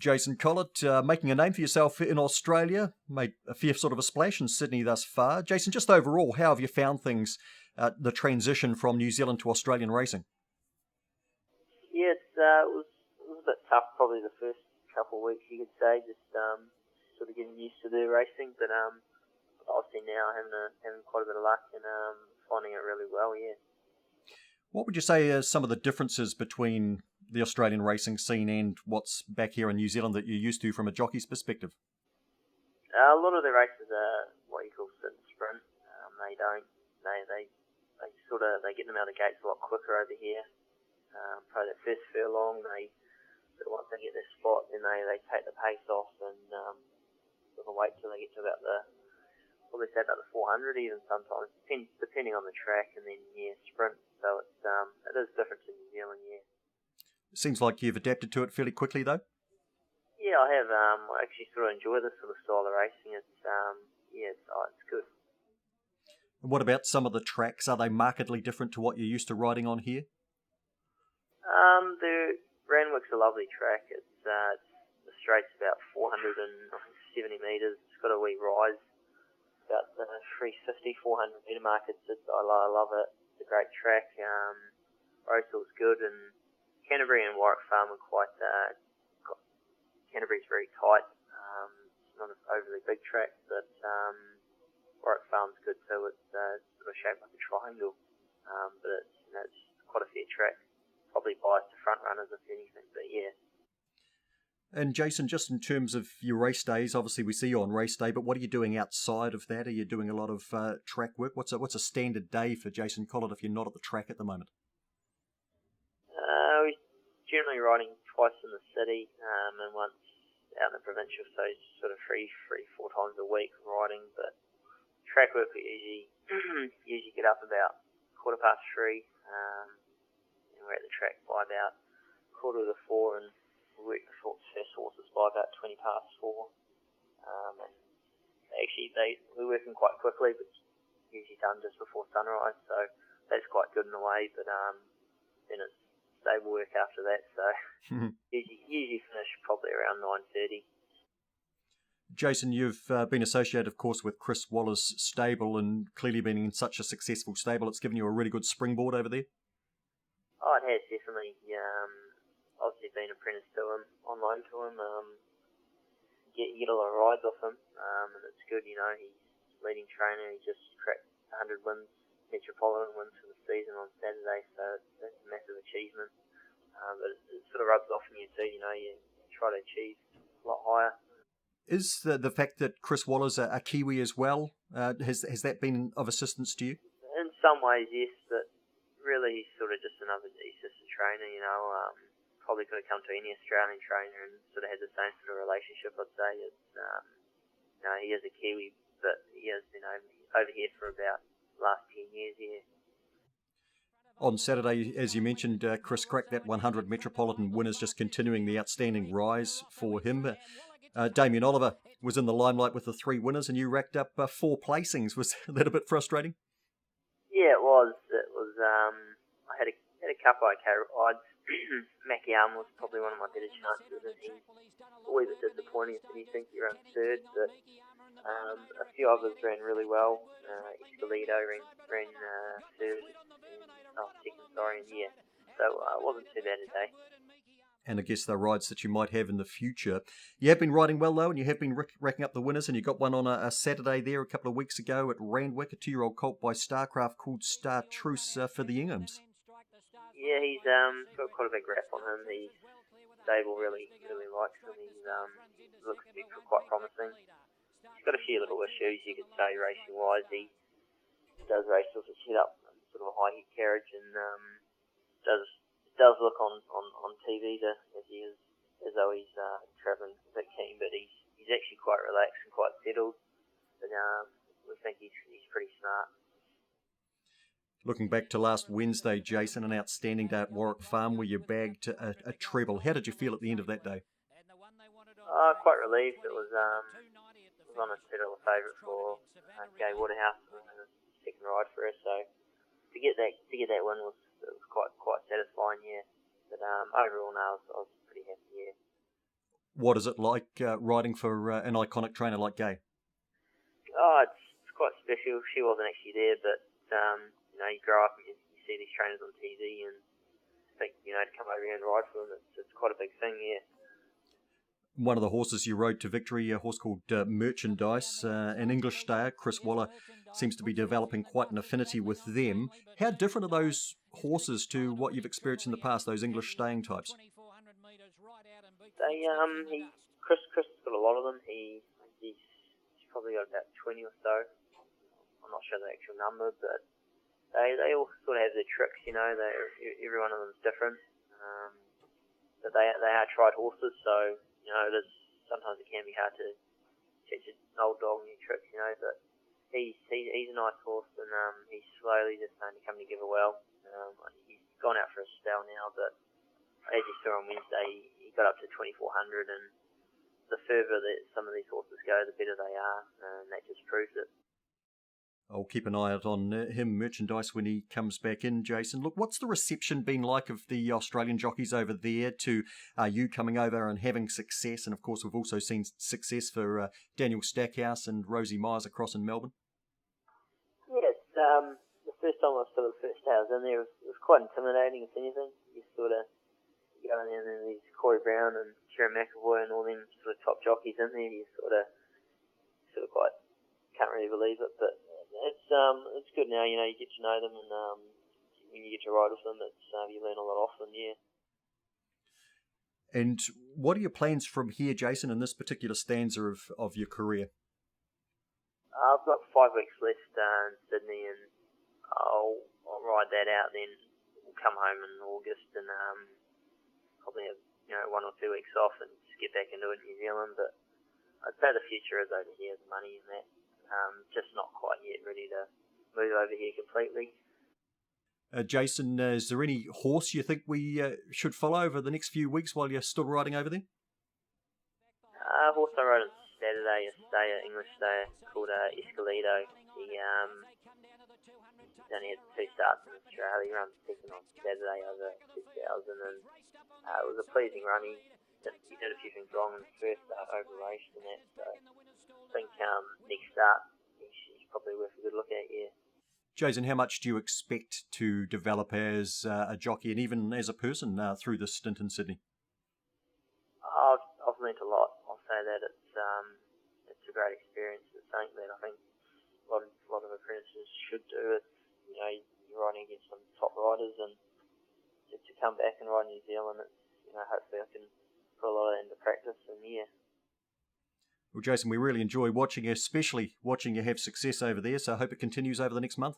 Jason Collett, making a name for yourself in Australia, made a fair sort of a splash in Sydney thus far. Jason, just overall, how have you found things, the transition from New Zealand to Australian racing? Yeah, it was a bit tough probably the first couple of weeks, you could say, just sort of getting used to the racing, but obviously now having quite a bit of luck and finding it really well, yeah. What would you say are some of the differences between the Australian racing scene and what's back here in New Zealand that you're used to from a jockey's perspective? A lot of the races are what you call sit and sprint. They get them out of the gates a lot quicker over here. Probably the first furlong, once they get their spot, then they take the pace off and sort of wait till they get to about the 400 even sometimes, depending on the track, and then sprint. So it is different to New Zealand, yeah. Seems like you've adapted to it fairly quickly, though. Yeah, I have. I actually sort of enjoy this sort of style of racing. It's good. And what about some of the tracks? Are they markedly different to what you're used to riding on here? The Randwick's a lovely track. The straight's about 470 metres. It's got a wee rise, about the 350, 400 metre mark. I love it. It's a great track. Rosehill's good, and Canterbury and Warwick Farm are quite. Canterbury's very tight. It's not an overly big track, but Warwick Farm's good too. It's sort of shaped like a triangle, but it's quite a fair track. Probably biased to front runners if anything, but yeah. And Jason, just in terms of your race days, obviously we see you on race day, but what are you doing outside of that? Are you doing a lot of track work? What's a standard day for Jason Collett if you're not at the track at the moment? We're generally riding twice in the city and once out in the provincial, so sort of three, 4 times a week riding. But track work we usually get up about 3:15, and we're at the track by about 3:45, and we work the first horses by about 4:20. And actually, we're working quite quickly, but it's usually done just before sunrise, so that's quite good in a way. But then it's stable work after that, so usually finish probably around 9:30. Jason, you've been associated, of course, with Chris Waller's stable, and clearly being in such a successful stable, it's given you a really good springboard over there. Oh, it has, definitely. Obviously been apprenticed to him, on loan to him. You get a lot of rides off him, and it's good, he's leading trainer. He just cracked 100 wins, Metropolitan wins for the season on Saturday, so that's a massive achievement. But it sort of rubs off on you too, you try to achieve a lot higher. Is the fact that Chris Waller's a Kiwi as well, has that been of assistance to you? In some ways, yes, but really he's sort of just he's just a trainer, probably could have come to any Australian trainer and sort of had the same sort of relationship, I'd say. He is a Kiwi, but he has been over here for about the last 10 years, yeah. On Saturday, as you mentioned, Chris cracked that 100 Metropolitan winners, just continuing the outstanding rise for him. Damien Oliver was in the limelight with the 3 winners, and you racked up 4 placings. Was that a bit frustrating? Yeah, it was. I had a couple of okay rides. Mackie Arm was probably one of my better chances, and he's always a bit disappointing if anything. He ran third, but a few others ran really well. Escalito ran third, second, and yeah. So it wasn't too bad a day. And I guess the rides that you might have in the future. You have been riding well, though, and you have been racking up the winners, and you got one on a Saturday there a couple of weeks ago at Randwick, a 2-year-old colt by Starcraft called Star Truce for the Inghams. Yeah, he's got quite a big rap on him. He's stable really likes him. He looks to be quite promising. He's got a few little issues, you could say, racing-wise. He does race with a setup, sort of a high heat carriage, and does look on TV as though he's travelling a bit keen, but he's actually quite relaxed and quite settled. But we think he's pretty smart. Looking back to last Wednesday, Jason, an outstanding day at Warwick Farm where you bagged a treble. How did you feel at the end of that day? Quite relieved. It was on a settle favourite for Gay Waterhouse in the second ride for us. So to get that win was quite satisfying, yeah. But overall, no, I was pretty happy, yeah. What is it like riding for an iconic trainer like Gay? Oh, it's quite special. She wasn't actually there, but you grow up and you see these trainers on TV and think, to come over here and ride for them, it's quite a big thing, yeah. One of the horses you rode to victory, a horse called Merchandise, an English stayer, Chris Waller, seems to be developing quite an affinity with them. How different are those horses to what you've experienced in the past, those English staying types? Chris has got a lot of them. He's probably got about 20 or so. I'm not sure the actual number, but they all sort of have their tricks, every one of them's different. But they are tried horses, so sometimes it can be hard to teach an old dog new tricks, but he's a nice horse, and he's slowly just starting to come together well. He's gone out for a spell now, but as you saw on Wednesday, he got up to 2400, and the further that some of these horses go, the better they are, and that just proves it. I'll keep an eye out on him, Merchandise, when he comes back in, Jason. Look, what's the reception been like of the Australian jockeys over there to you coming over and having success? And, of course, we've also seen success for Daniel Stackhouse and Rosie Myers across in Melbourne. Yeah, the first time I saw the first day I was in there, it was quite intimidating, if anything. You sort of go in there and then there's Corey Brown and Sharon McAvoy and all them sort of top jockeys in there. You sort of quite can't really believe it, but it's good now. You get to know them, and when you get to ride with them, you learn a lot off them. Yeah. And what are your plans from here, Jason, in this particular stanza of your career? I've got 5 weeks left in Sydney, and I'll ride that out. Then we'll come home in August, and probably have 1 or 2 weeks off, and just get back into it in New Zealand. But I'd say the future is over here, the money and that. Just not quite yet ready to move over here completely. Jason, is there any horse you think we should follow over the next few weeks while you're still riding over there? Horse I rode on Saturday, English stayer called Escalito. He only had 2 starts in Australia. He ran second on Saturday over 2000, and it was a pleasing run. He did a few things wrong in the first start, over-raced and that, so I think next start he's probably worth a good look at, yeah. Jason, how much do you expect to develop as a jockey and even as a person through this stint in Sydney? I've learnt a lot. I'll say that it's a great experience. It's something that I think a lot of apprentices should do. You're riding against some top riders, and to come back and ride New Zealand, hopefully I can put a lot of that into practice, and yeah. Well, Jason, we really enjoy watching you, especially watching you have success over there, so I hope it continues over the next month.